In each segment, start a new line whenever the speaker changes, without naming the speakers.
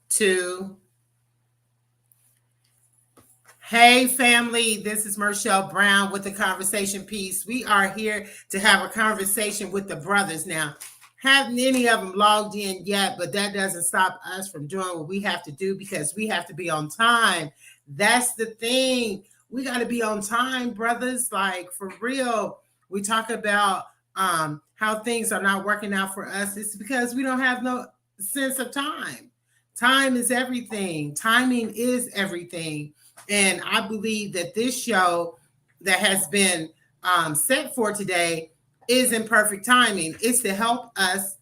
Two. Hey, family, this is Marshall Brown with the conversation piece. We are here to have a conversation with the brothers now. Haven't any of them logged in yet, but that doesn't stop us from doing what we have to do because we have to be on time. That's the thing. We got to be on time, brothers. Like, for real. We talk about how things are not working out for us. It's because we don't have no sense of time. Time is everything. Timing is everything. And I believe that this show that has been set for today is in perfect timing. It's to help us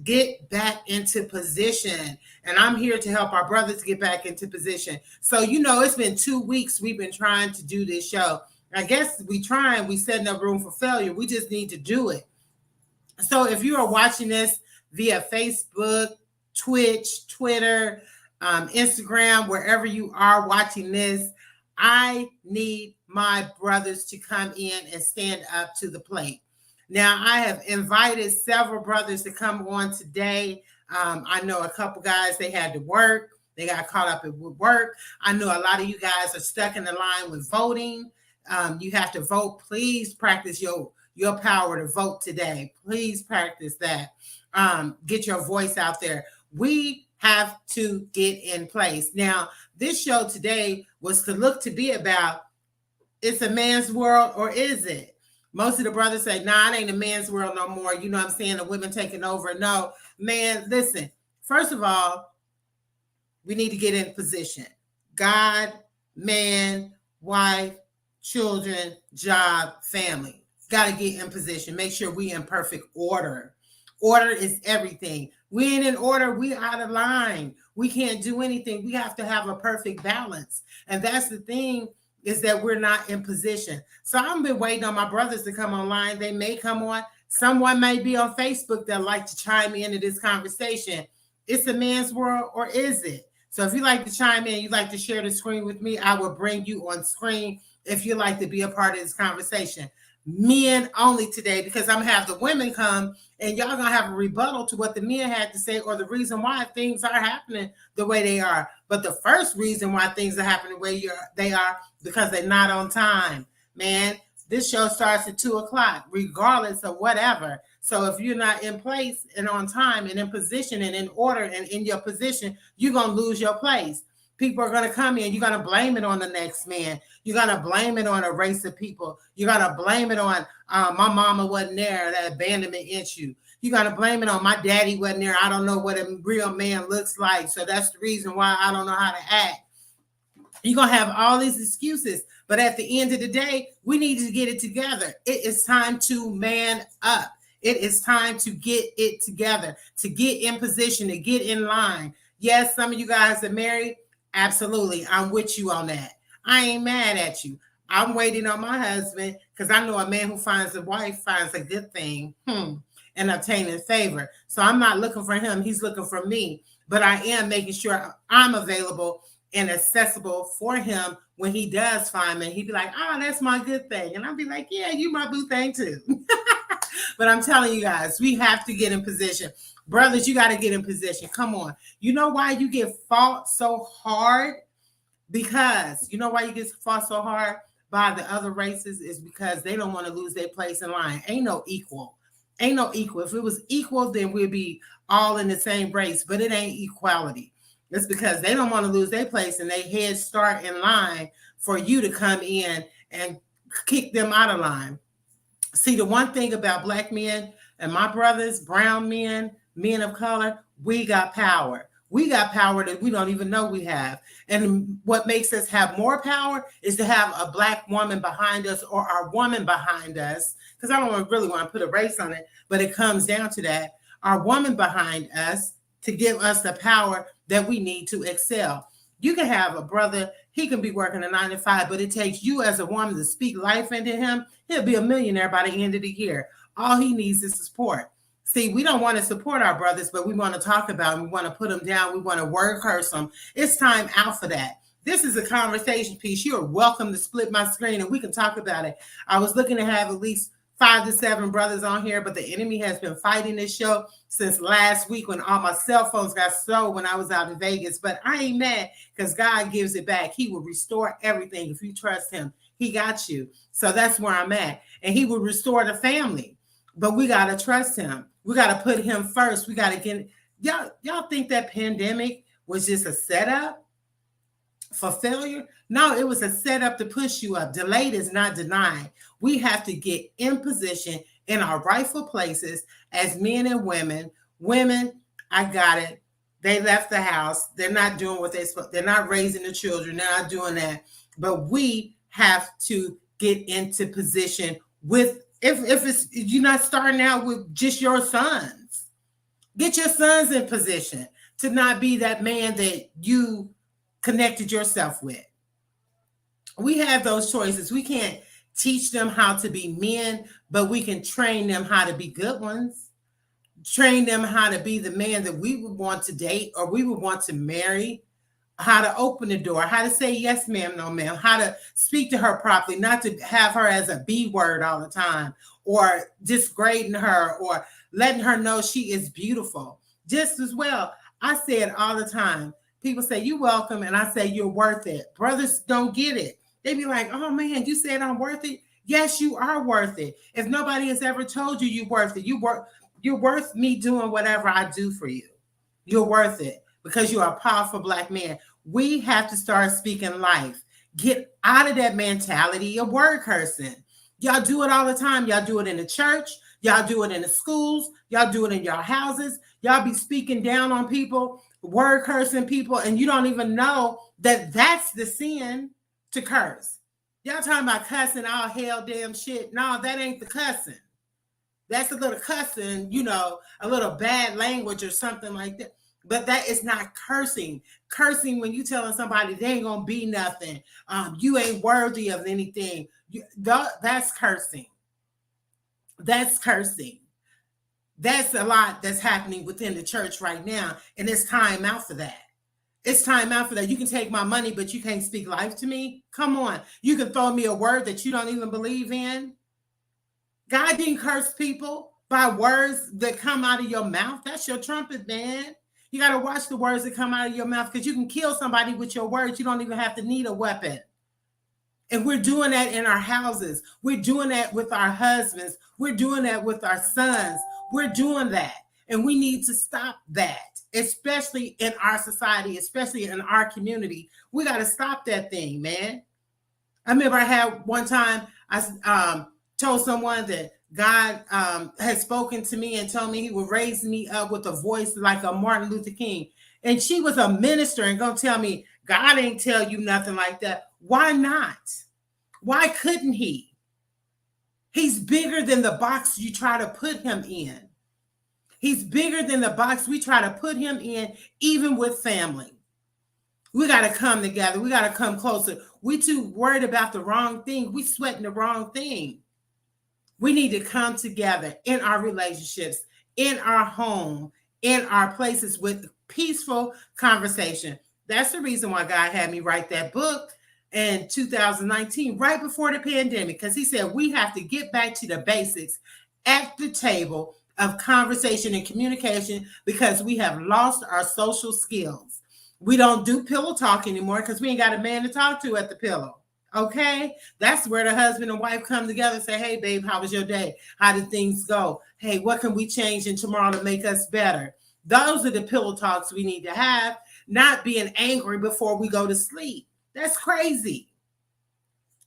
get back into position. And I'm here to help our brothers get back into position. So, it's been 2 weeks we've been trying to do this show. I guess we setting up room for failure. We just need to do it. So if you are watching this via Facebook, Twitch, Twitter, Instagram, wherever you are watching this, I need my brothers to come in and stand up to the plate. Now, I have invited several brothers to come on today. I know a couple guys, they had to work. They got caught up with work. I know a lot of you guys are stuck in the line with voting. You have to vote. Please practice your power to vote today. Please practice that. Get your voice out there. We have to get in place. Now, this show today was to be about, it's a man's world, or is it? Most of the brothers say, nah, it ain't a man's world no more. You know what I'm saying? The women taking over. No, man, listen. First of all, we need to get in position. God, man, wife, children, job, family. Got to get in position. Make sure we in perfect order. Order is everything. We ain't in order. We out of line. We can't do anything. We have to have a perfect balance. And that's the thing, is that we're not in position. So I've been waiting on my brothers to come online. They may come on. Someone may be on Facebook that like to chime into this conversation. It's a man's world, or is it? So if you like to chime in, you'd like to share the screen with me, I will bring you on screen if you'd like to be a part of this conversation. Men only today, because I'm gonna have the women come and y'all gonna have a rebuttal to what the men had to say, or the reason why things are happening the way they are. But the first reason why things are happening the way they are, because they're not on time. Man, this show starts at 2:00, regardless of whatever. So if you're not in place and on time and in position and in order and in your position, you're gonna lose your place. People are going to come in. You're going to blame it on the next man. You're going to blame it on a race of people. You're going to blame it on my mama wasn't there, that abandonment issue. You're going to blame it on my daddy wasn't there. I don't know what a real man looks like. So that's the reason why I don't know how to act. You're going to have all these excuses. But at the end of the day, we need to get it together. It is time to man up. It is time to get it together, to get in position, to get in line. Yes, some of you guys are married. Absolutely. I'm with you on that. I ain't mad at you. I'm waiting on my husband, because I know a man who finds a wife finds a good thing and obtaining favor. So I'm not looking for him. He's looking for me. But I am making sure I'm available and accessible for him when he does find me. He'd be like, that's my good thing. And I'll be like, yeah, you my boo thing too. But I'm telling you guys, we have to get in position. Brothers, you got to get in position. Come on. You know why you get fought so hard? Because you know why you get fought so hard by the other races is because they don't want to lose their place in line. Ain't no equal. Ain't no equal. If it was equal, then we'd be all in the same race. But it ain't equality. It's because they don't want to lose their place and they head start in line for you to come in and kick them out of line. See, the one thing about Black men and my brothers, brown men, men of color, we got power. We got power that we don't even know we have. And what makes us have more power is to have a Black woman behind us, or our woman behind us, because I don't really want to put a race on it, but it comes down to that. Our woman behind us to give us the power that we need to excel. You can have a brother, he can be working a 9 to 5, but it takes you as a woman to speak life into him. He'll be a millionaire by the end of the year. All he needs is support. See, we don't want to support our brothers, but we want to talk about them. We want to put them down. We want to word curse them. It's time out for that. This is a conversation piece. You're welcome to split my screen and we can talk about it. I was looking to have at least 5 to 7 brothers on here, but the enemy has been fighting this show since last week when all my cell phones got stolen when I was out in Vegas. But I ain't mad because God gives it back. He will restore everything if you trust him. He got you. So that's where I'm at. And he will restore the family. But we got to trust him. We got to put him first. We got to get y'all think that pandemic was just a setup for failure? No, it was a setup to push you up. Delayed is not denied. We have to get in position in our rightful places as men and women. Women, I got it. They left the house. They're not doing what they're supposed. They're not raising the children. They're not doing that. But we have to get into position with, if it's, you're not starting out with just your sons. Get your sons in position to not be that man that you connected yourself with. We have those choices. We can't teach them how to be men, but we can train them how to be good ones. Train them how to be the man that we would want to date or we would want to marry. How to open the door, how to say yes, ma'am, no, ma'am, how to speak to her properly, not to have her as a B word all the time or disgrading her or letting her know she is beautiful. Just as well, I say it all the time. People say, you're welcome, and I say, you're worth it. Brothers don't get it. They be like, oh, man, you said I'm worth it? Yes, you are worth it. If nobody has ever told you you're worth it, you're worth me doing whatever I do for you. You're worth it because you're a powerful Black man. We have to start speaking life. Get out of that mentality of word cursing. Y'all do it all the time. Y'all do it in the church. Y'all do it in the schools. Y'all do it in your houses. Y'all be speaking down on people, word cursing people, and you don't even know that that's the sin to curse. Y'all talking about cussing all hell damn shit. No, that ain't the cussing. That's a little cussing, a little bad language or something like that. But that is not cursing. Cursing when you telling somebody they ain't gonna be nothing. You ain't worthy of anything. That's cursing. That's cursing. That's a lot that's happening within the church right now. And it's time out for that. It's time out for that. You can take my money, but you can't speak life to me. Come on. You can throw me a word that you don't even believe in. God didn't curse people by words that come out of your mouth. That's your trumpet, man. You got to watch the words that come out of your mouth because you can kill somebody with your words. You don't even have to need a weapon. And we're doing that in our houses. We're doing that with our husbands. We're doing that with our sons. We're doing that. And we need to stop that, especially in our society, especially in our community. We got to stop that thing, man. I remember I had one time, I told someone that God had spoken to me and told me he would raise me up with a voice like a Martin Luther King. And she was a minister and gonna tell me, God ain't tell you nothing like that. Why not? Why couldn't he? He's bigger than the box you try to put him in. He's bigger than the box we try to put him in, even with family. We got to come together. We got to come closer. We too worried about the wrong thing. We sweating the wrong thing. We need to come together in our relationships, in our home, in our places with peaceful conversation. That's the reason why God had me write that book in 2019, right before the pandemic, because he said we have to get back to the basics at the table of conversation and communication because we have lost our social skills. We don't do pillow talk anymore because we ain't got a man to talk to at the pillow. Okay, that's where the husband and wife come together and say, hey, babe, how was your day? How did things go? Hey, what can we change in tomorrow to make us better? Those are the pillow talks we need to have, not being angry before we go to sleep. That's crazy.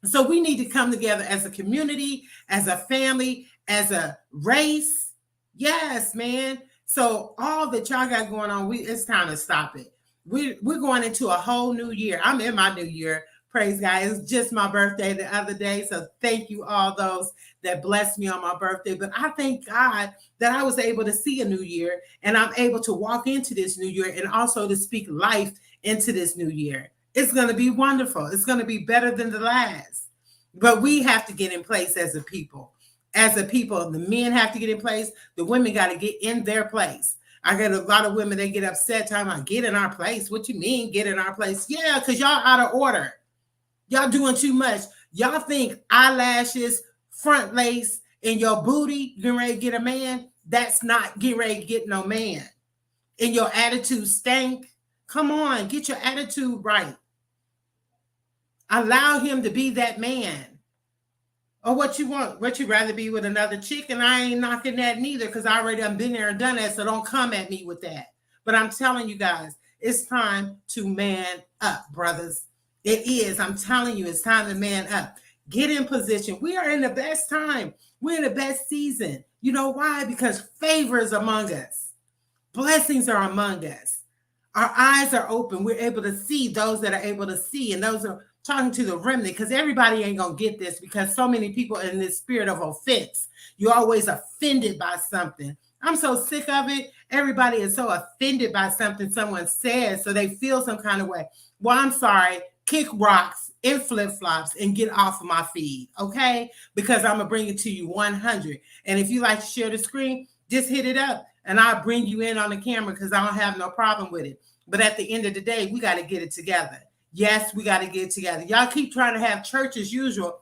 So we need to come together as a community, as a family, as a race. Yes, man. So all that y'all got going on, it's time to stop it. We're going into a whole new year. I'm in my new year. Praise God. It's just my birthday the other day. So thank you all those that blessed me on my birthday. But I thank God that I was able to see a new year and I'm able to walk into this new year and also to speak life into this new year. It's going to be wonderful. It's going to be better than the last. But we have to get in place as a people. As a people, the men have to get in place. The women got to get in their place. I got a lot of women, they get upset talking about get in our place. What you mean get in our place? Yeah, because y'all out of order. Y'all doing too much. Y'all think eyelashes, front lace, In your booty, getting ready to get a man, that's not getting ready to get no man. In your attitude stank, come on, get your attitude right. Allow him to be that man. Or what you want? What you rather be with another chick? And I ain't knocking that neither, because I already done been there and done that. So don't come at me with that. But I'm telling you guys, it's time to man up, brothers. It is. I'm telling you, it's time to man up. Get in position. We are in the best time. We're in the best season. You know why? Because favor is among us. Blessings are among us. Our eyes are open. We're able to see those that are able to see, and those are talking to the remnant, because everybody ain't gonna get this, because so many people in this spirit of offense. You're always offended by something. I'm so sick of it. Everybody is so offended by something someone says, so they feel some kind of way. Well, I'm sorry. Kick rocks in flip-flops and get off of my feed, okay? Because I'm gonna bring it to you 100. And if you like to share the screen, just hit it up and I'll bring you in on the camera, because I don't have no problem with it. But at the end of the day, we got to get it together. Yes, we got to get it together. Y'all keep trying to have church as usual.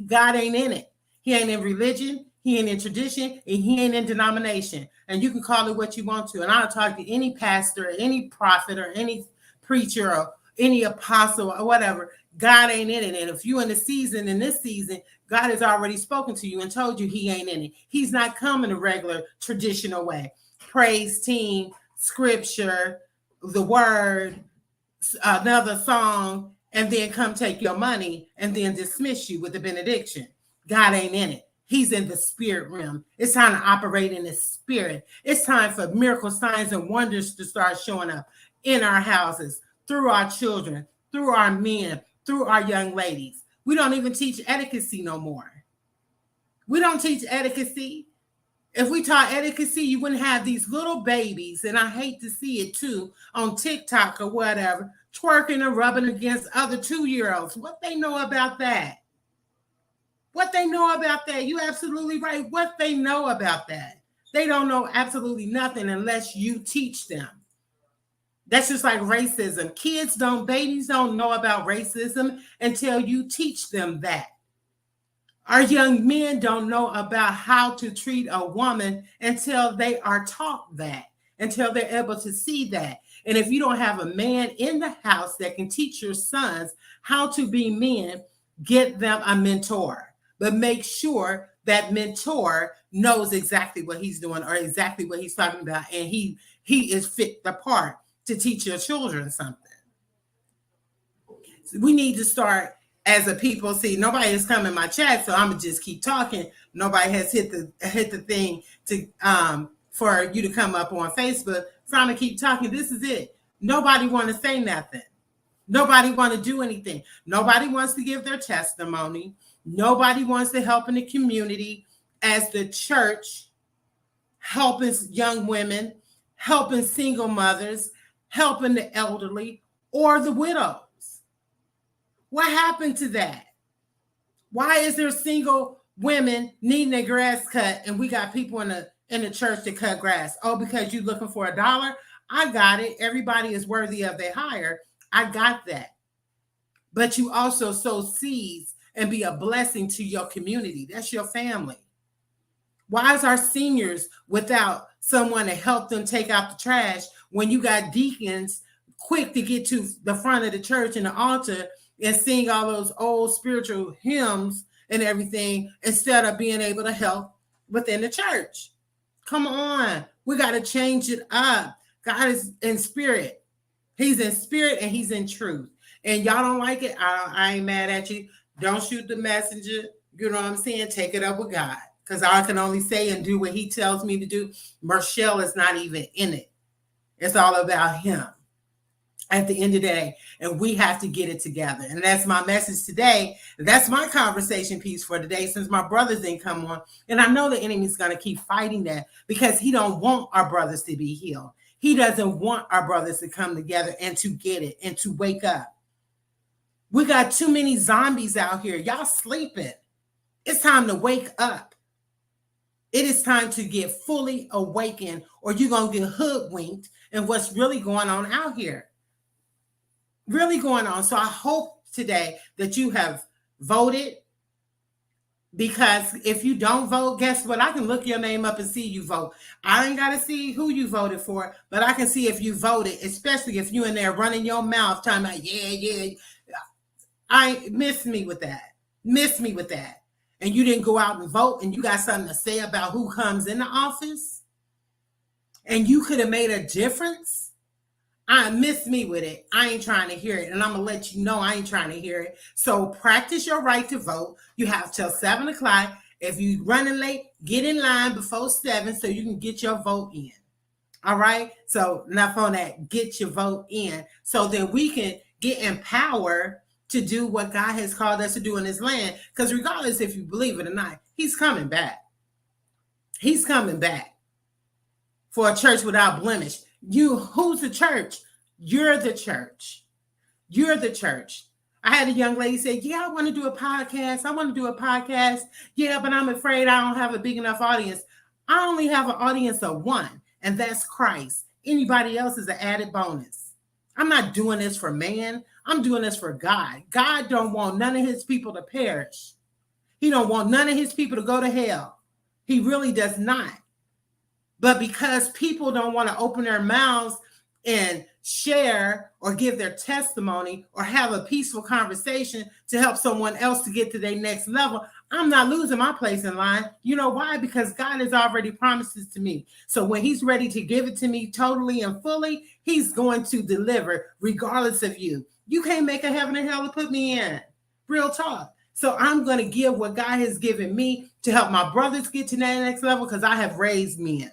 God ain't in it. He ain't in religion. He ain't in tradition. And he ain't in denomination. And you can call it what you want to. And I'll talk to any pastor, or any prophet, or any preacher, or any apostle, or whatever. God ain't in it. And if you're in this season, God has already spoken to you and told you he ain't in it. He's not coming the regular traditional way. Praise team, scripture, the word, another song, and then come take your money and then dismiss you with the benediction. God ain't in it. He's in the spirit realm. It's time to operate in the spirit. It's time for miracle signs and wonders to start showing up in our houses, through our children, through our men, through our young ladies. We don't even teach etiquette no more. We don't teach etiquette. If we taught etiquette, you wouldn't have these little babies, and I hate to see it too, on TikTok or whatever, twerking and rubbing against other 2-year-olds. What they know about that? What they know about that? You're absolutely right. What they know about that? They don't know absolutely nothing unless you teach them. That's just like racism. Babies don't know about racism until you teach them that. Our young men don't know about how to treat a woman until they are taught that, until they're able to see that. And if you don't have a man in the house that can teach your sons how to be men, get them a mentor. But make sure that mentor knows exactly what he's doing, or exactly what he's talking about, and he is fit the part to teach your children something. So we need to start as a people. See, nobody has come in my chat, so I'm gonna just keep talking. Nobody has hit the thing to for you to come up on Facebook, so I'm gonna keep talking. This is it. Nobody want to say nothing. Nobody want to do anything. Nobody wants to give their testimony. Nobody wants to help in the community as the church, helping young women, helping single mothers, helping the elderly or the widows. What happened to that? Why is there single women needing their grass cut and we got people in the church to cut grass? Oh, because you're looking for $1? I got it. Everybody is worthy of their hire. I got that. But you also sow seeds and be a blessing to your community. That's your family. Why is our seniors without someone to help them take out the trash when you got deacons quick to get to the front of the church and the altar and sing all those old spiritual hymns and everything, instead of being able to help within the church? Come on. We got to change it up. God is in spirit. He's in spirit and he's in truth. And y'all don't like it, I ain't mad at you. Don't shoot the messenger. You know what I'm saying? Take it up with God. Because I can only say and do what he tells me to do. Marshall is not even in it. It's all about him at the end of the day. And we have to get it together. And that's my message today. That's my conversation piece for today, since my brothers didn't come on. And I know the enemy's going to keep fighting that, because he don't want our brothers to be healed. He doesn't want our brothers to come together and to get it and to wake up. We got too many zombies out here. Y'all sleeping. It's time to wake up. It is time to get fully awakened, or you're going to get hoodwinked in what's really going on out here. Really going on. So I hope today that you have voted, Because if you don't vote, guess what? I can look your name up and see you vote. I ain't got to see who you voted for, but I can see if you voted, especially if you in there running your mouth talking about, yeah, yeah. I miss me with that. Miss me with that. And you didn't go out and vote and you got something to say about who comes in the office and you could have made a difference. I miss me with it. I ain't trying to hear it. And I'm going to let you know I ain't trying to hear it. So practice your right to vote. You have till 7 o'clock. If you running late, get in line before 7 so you can get your vote in. All right? So enough on that. Get your vote in. So then we can get empowered to do what God has called us to do in this land. Because regardless if you believe it or not, he's coming back. He's coming back for a church without blemish. Who's the church? You're the church. You're the church. I had a young lady say, yeah, I want to do a podcast. I want to do a podcast. Yeah, but I'm afraid I don't have a big enough audience. I only have an audience of one, and that's Christ. Anybody else is an added bonus. I'm not doing this for man. I'm doing this for God. God don't want none of his people to perish. He don't want none of his people to go to hell. He really does not. But because people don't want to open their mouths and share or give their testimony or have a peaceful conversation to help someone else to get to their next level, I'm not losing my place in line. You know why? Because God has already promised it to me. So when he's ready to give it to me totally and fully, he's going to deliver regardless of you. You can't make a heaven and hell to put me in. Real talk. So I'm going to give what God has given me to help my brothers get to that next level because I have raised men.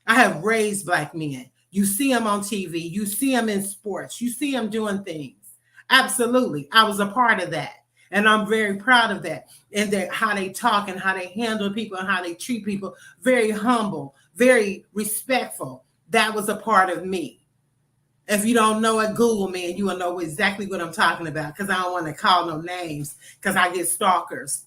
I have raised Black men. You see them on TV. You see them in sports. You see them doing things. Absolutely. I was a part of that. And I'm very proud of that. And how they talk and how they handle people and how they treat people. Very humble, very respectful. That was a part of me. If you don't know it, Google me and you will know exactly what I'm talking about because I don't want to call no names because I get stalkers.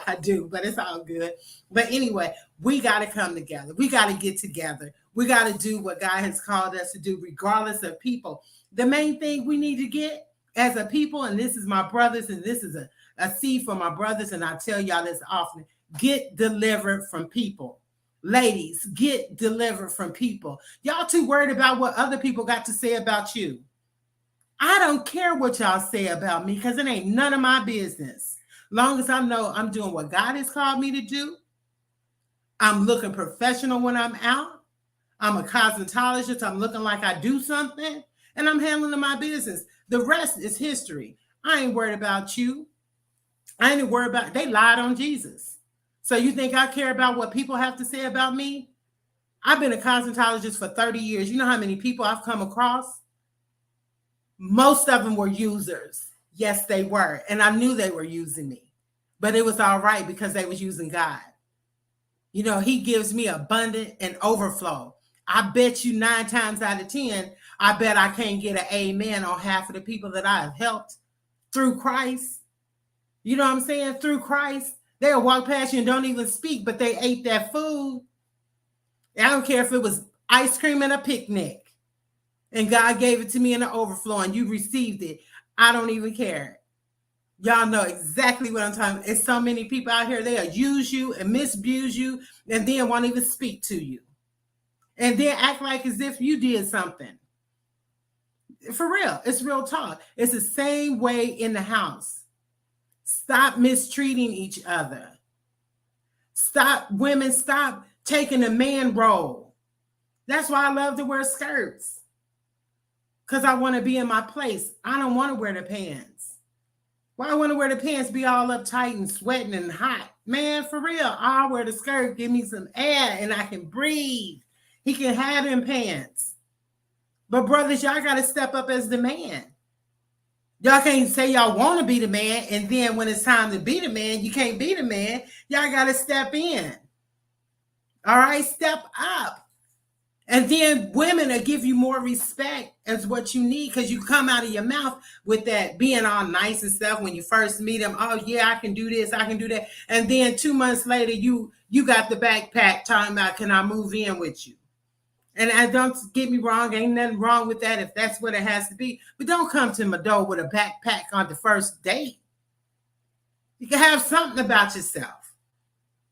I do, but it's all good. But anyway, we got to come together. We got to get together. We got to do what God has called us to do, regardless of people. The main thing we need to get as a people, and this is my brothers, and this is a seed for my brothers, and I tell y'all this often, get delivered from people. Ladies, get delivered from people. Y'all too worried about what other people got to say about you. I don't care what y'all say about me because it ain't none of my business. Long as I know I'm doing what God has called me to do, I'm looking professional when I'm out. I'm a cosmetologist. I'm looking like I do something, and I'm handling my business. The rest is history. I ain't worried about you. I ain't worried about, they lied on Jesus. So you think I care about what people have to say about me? I've been a cosmetologist for 30 years. You know how many people I've come across? Most of them were users. Yes, they were. And I knew they were using me. But it was all right because they was using God. You know, he gives me abundant and overflow. I bet you 9 times out of 10, I bet I can't get an amen on half of the people that I have helped through Christ. You know what I'm saying? Through Christ. They'll walk past you and don't even speak, but they ate that food. And I don't care if it was ice cream and a picnic. And God gave it to me in the overflow and you received it. I don't even care. Y'all know exactly what I'm talking about. It's so many people out here, they'll use you and misabuse you and then won't even speak to you. And then act like as if you did something. For real, it's real talk. It's the same way in the house. Stop mistreating each other. Stop taking the man role. That's why I love to wear skirts. Because I want to be in my place. I don't want to wear the pants. Why I want to wear the pants, be all uptight and sweating and hot? Man, for real, I'll wear the skirt, give me some air, and I can breathe. He can have them pants. But brothers, y'all got to step up as the man. Y'all can't say y'all want to be the man, and then when it's time to be the man, you can't be the man. Y'all got to step in. All right, step up. And then women will give you more respect as what you need because you come out of your mouth with that being all nice and stuff when you first meet them. Oh, yeah, I can do this. I can do that. And then 2 months later, you got the backpack talking about, can I move in with you? And I don't get me wrong. Ain't nothing wrong with that if that's what it has to be. But don't come to my door with a backpack on the first date. You can have something about yourself.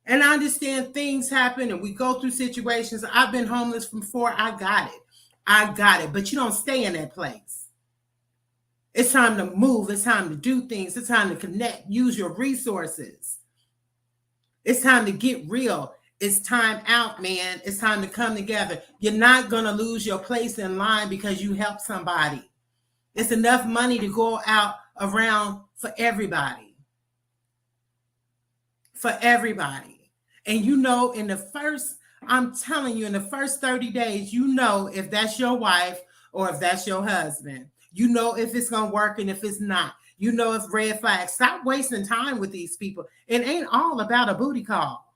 And I understand things happen and we go through situations. I've been homeless before. I got it. I got it. But you don't stay in that place. It's time to move. It's time to do things. It's time to connect. Use your resources. It's time to get real. It's time out, man. It's time to come together. You're not going to lose your place in line because you help somebody. It's enough money to go out around for everybody. For everybody. And you know, I'm telling you, in the first 30 days, you know if that's your wife or if that's your husband. You know if it's going to work and if it's not. You know if red flags. Stop wasting time with these people. It ain't all about a booty call.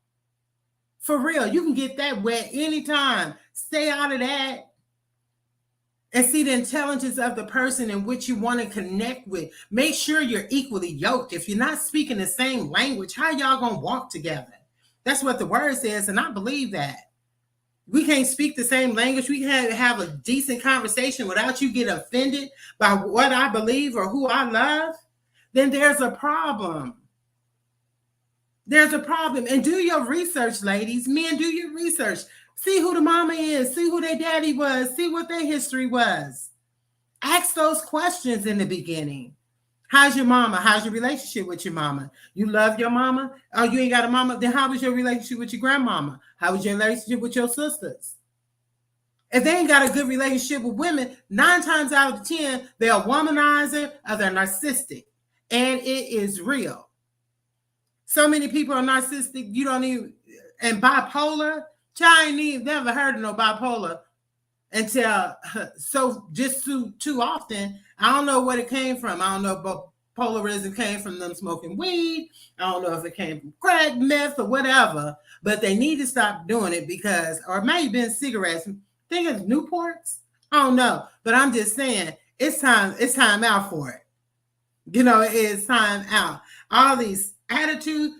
For real, you can get that wet anytime. Stay out of that. And see the intelligence of the person in which you want to connect with. Make sure you're equally yoked. If you're not speaking the same language, how y'all going to walk together? That's what the word says, and I believe that. We can't speak the same language. We can't have a decent conversation without you get offended by what I believe or who I love. Then there's a problem. There's a problem. And do your research, ladies. Men, do your research. See who the mama is. See who their daddy was. See what their history was. Ask those questions in the beginning. How's your mama? How's your relationship with your mama? You love your mama? Oh, you ain't got a mama? Then how was your relationship with your grandmama? How was your relationship with your sisters? If they ain't got a good relationship with women, 9 times out of 10, they're a womanizer or they're narcissistic. And it is real. So many people are narcissistic, you don't even, and bipolar. I ain't even never heard of no bipolar until just too often. I don't know what it came from. I don't know if bipolarism came from them smoking weed. I don't know if it came from crack, meth, or whatever. But they need to stop doing it because, or it may have been cigarettes. I think it's Newports. I don't know. But I'm just saying, it's time out for it. You know, it's time out. All these attitudes.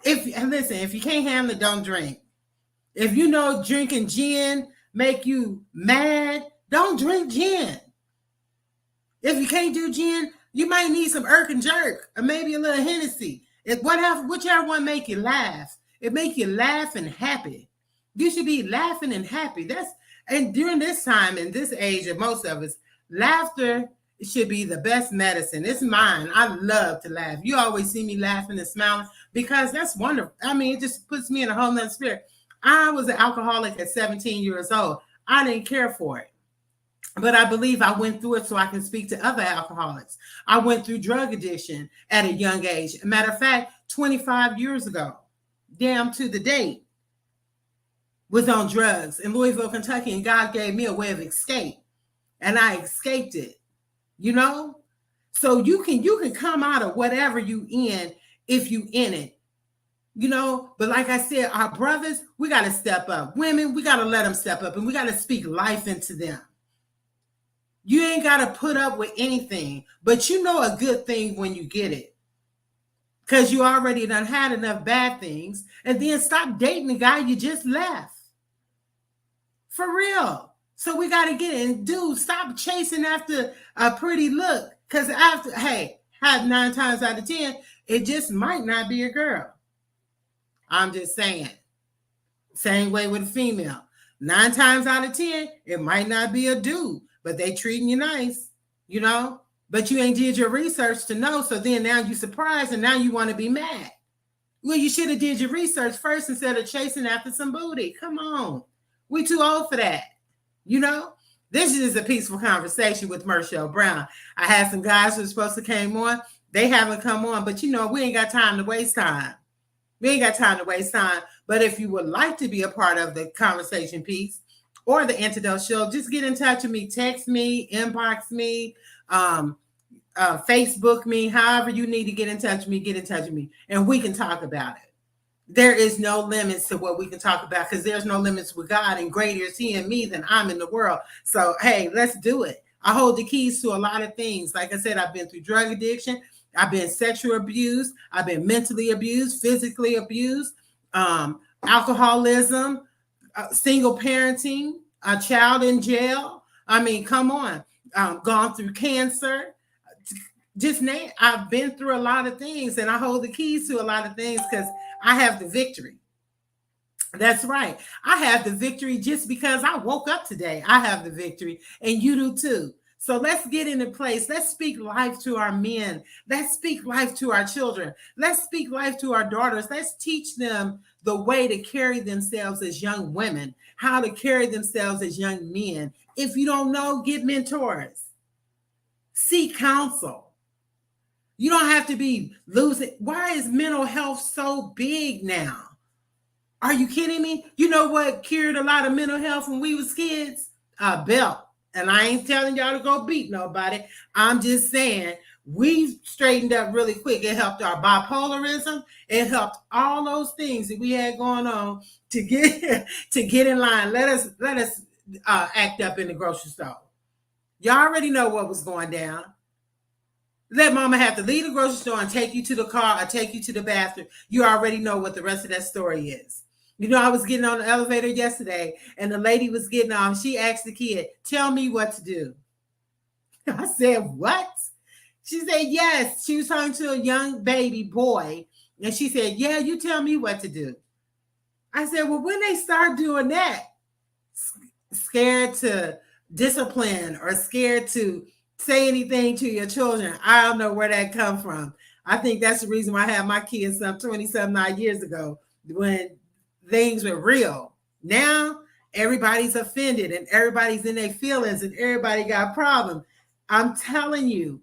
If you can't handle it, don't drink. If you know drinking gin make you mad, don't drink gin. If you can't do gin, you might need some Irk and Jerk or maybe a little Hennessy. Whichever one make you laugh. It make you laugh and happy. You should be laughing and happy. And during this time, in this age of most of us, laughter should be the best medicine. It's mine. I love to laugh. You always see me laughing and smiling because that's wonderful. I mean, it just puts me in a whole nother spirit. I was an alcoholic at 17 years old. I didn't care for it. But I believe I went through it so I can speak to other alcoholics. I went through drug addiction at a young age. Matter of fact, 25 years ago, damn to the date, was on drugs in Louisville, Kentucky, and God gave me a way of escape. And I escaped it, you know? So you can come out of whatever you in if you in it. You know, but like I said, our brothers, we got to step up. Women, we got to let them step up and we got to speak life into them. You ain't got to put up with anything, but you know a good thing when you get it. Because you already done had enough bad things. And then stop dating the guy you just left. For real. So we got to get it. And dude, stop chasing after a pretty look. Because have 9 times out of 10, it just might not be a girl. I'm just saying. Same way with a female. 9 times out of 10, it might not be a dude, but they treating you nice, you know, but you ain't did your research to know. So then now you surprised and now you want to be mad. Well, you should have did your research first instead of chasing after some booty. Come on. We too old for that. You know, this is a peaceful conversation with Marshall Brown. I had some guys who were supposed to come on. They haven't come on, but you know, we ain't got time to waste time. We ain't got time to waste time. But if you would like to be a part of the conversation piece or the antidote show, just get in touch with me. Text me, inbox me, Facebook me, however you need to get in touch with me, get in touch with me. And we can talk about it. There is no limits to what we can talk about because there's no limits with God, and greater is he in me than I'm in the world. So, hey, let's do it. I hold the keys to a lot of things. Like I said, I've been through drug addiction. I've been sexual abused. I've been mentally abused, physically abused, alcoholism, single parenting, a child in jail. I mean, come on. Gone through cancer. Just name, I've been through a lot of things and I hold the keys to a lot of things because I have the victory. That's right. I have the victory just because I woke up today. I have the victory, and you do too. So let's get into place. Let's speak life to our men. Let's speak life to our children. Let's speak life to our daughters. Let's teach them the way to carry themselves as young women, how to carry themselves as young men. If you don't know, get mentors, seek counsel. You don't have to be losing. Why is mental health so big now? Are you kidding me? You know what cured a lot of mental health when we was kids? A belt. And I ain't telling y'all to go beat nobody. I'm just saying we straightened up really quick. It helped our bipolarism. It helped all those things that we had going on to get to get in line. Let us act up in the grocery store. Y'all already know what was going down. Let mama have to leave the grocery store and take you to the car or take you to the bathroom. You already know what the rest of that story is. You know, I was getting on the elevator yesterday and the lady was getting off. She asked the kid, tell me what to do. I said, what? She said, yes. She was talking to a young baby boy. And she said, yeah, you tell me what to do. I said, well, when they start doing that, scared to discipline or scared to say anything to your children, I don't know where that come from. I think that's the reason why I had my kids some 20-some years ago when things were real. Now everybody's offended and everybody's in their feelings and everybody got problems. I'm telling you,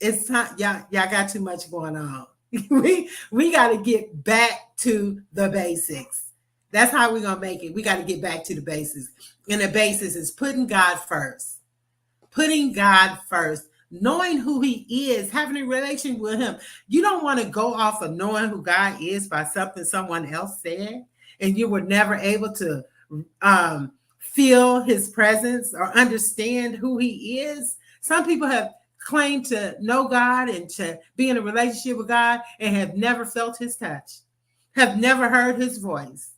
it's time. Y'all got too much going on. we got to get back to the basics. That's how we're going to make it. We got to get back to the basics. And the basis is putting God first. Putting God first, knowing who he is, having a relation with him. You don't want to go off of knowing who God is by something someone else said, and you were never able to feel his presence or understand who he is. Some people have claimed to know God and to be in a relationship with God and have never felt his touch, have never heard his voice.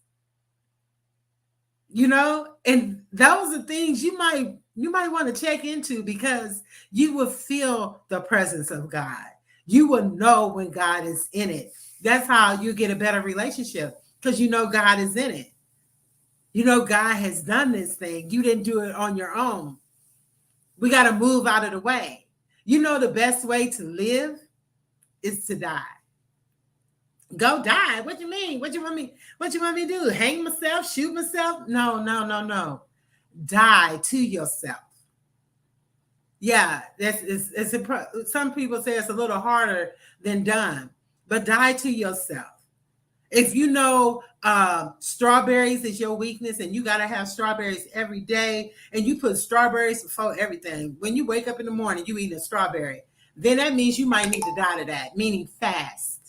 You know, and those are things you might want to check into because you will feel the presence of God. You will know when God is in it. That's how you get a better relationship because you know God is in it. You know God has done this thing. You didn't do it on your own. We got to move out of the way. You know the best way to live is to die. Go die. What you mean? What you want me to do? Hang myself? Shoot myself? No. Die to yourself. Yeah, some people say it's a little harder than done, but die to yourself. If you know strawberries is your weakness and you got to have strawberries every day and you put strawberries before everything, when you wake up in the morning, you eat a strawberry, then that means you might need to die to that, meaning fast.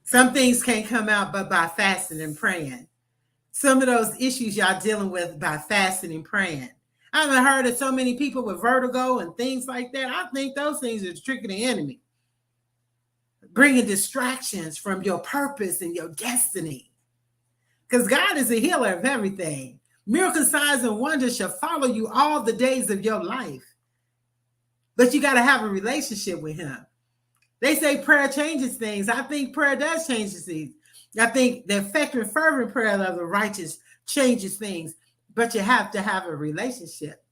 Some things can't come out but by fasting and praying. Some of those issues y'all dealing with by fasting and praying. I haven't heard of so many people with vertigo and things like that. I think those things are tricking the enemy, bringing distractions from your purpose and your destiny. Because God is a healer of everything. Miracle signs and wonders shall follow you all the days of your life. But you got to have a relationship with him. They say prayer changes things. I think prayer does change things. I think the effective and fervent prayer of the righteous changes things, but you have to have a relationship.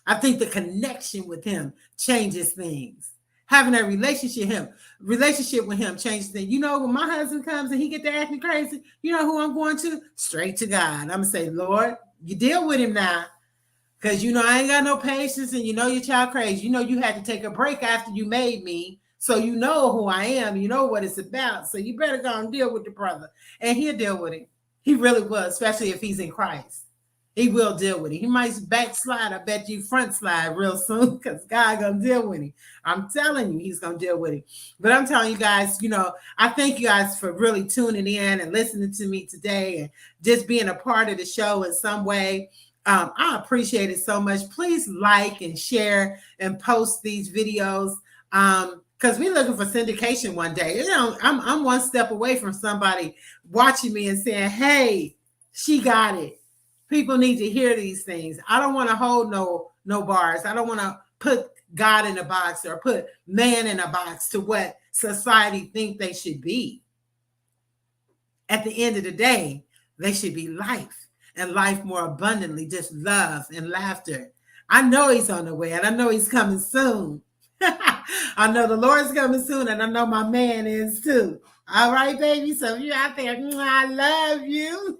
I think the connection with him changes things. Having a relationship with him changes things. You know, when my husband comes and he get to acting crazy, you know who I'm going to? Straight to God. I'm going to say, Lord, you deal with him now. Because you know I ain't got no patience and you know your child crazy. You know you had to take a break after you made me. So you know who I am. You know what it's about. So you better go and deal with the brother. And he'll deal with him. He really will, especially if he's in Christ. He will deal with it. He might backslide. I bet you front slide real soon because God going to deal with him. I'm telling you, he's going to deal with it. But I'm telling you guys, you know, I thank you guys for really tuning in and listening to me today and just being a part of the show in some way. I appreciate it so much. Please like and share and post these videos. Because we're looking for syndication one day. You know, I'm one step away from somebody watching me and saying, hey, she got it. People need to hear these things. I don't want to hold no bars. I don't want to put God in a box or put man in a box to what society think they should be. At the end of the day, they should be life, and life more abundantly, just love and laughter. I know he's on the way, and I know he's coming soon. I know the Lord's coming soon, and I know my man is too. All right, baby. So if you're out there, I love you.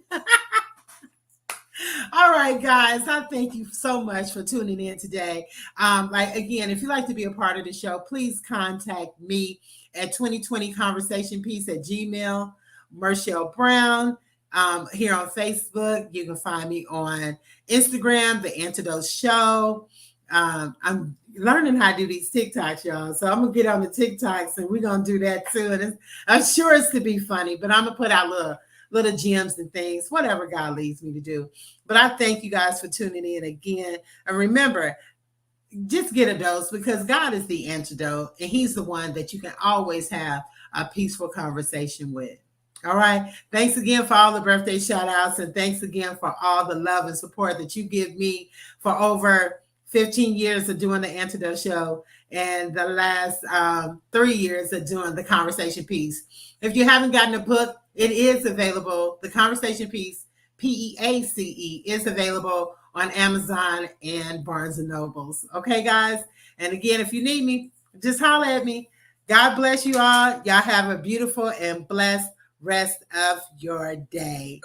All right, guys. I thank you so much for tuning in today. Again, if you'd like to be a part of the show, please contact me at 2020 Conversation Piece at Gmail. Marshall Brown. Here on Facebook. You can find me on Instagram, The Antidote Show. I'm learning how to do these TikToks, y'all. So I'm going to get on the TikToks and we're going to do that too. And I'm sure it's to be funny, but I'm going to put out little gems and things, whatever God leads me to do. But I thank you guys for tuning in again. And remember, just get a dose, because God is the antidote, and he's the one that you can always have a peaceful conversation with. All right. Thanks again for all the birthday shout outs. And thanks again for all the love and support that you give me for over 15 years of doing the Antidote Show and the last 3 years of doing the Conversation Piece. If you haven't gotten a book, it is available. The Conversation Piece, PEACE, is available on Amazon and Barnes and Nobles. Okay, guys. And again, if you need me, just holler at me. God bless you all. Y'all have a beautiful and blessed rest of your day.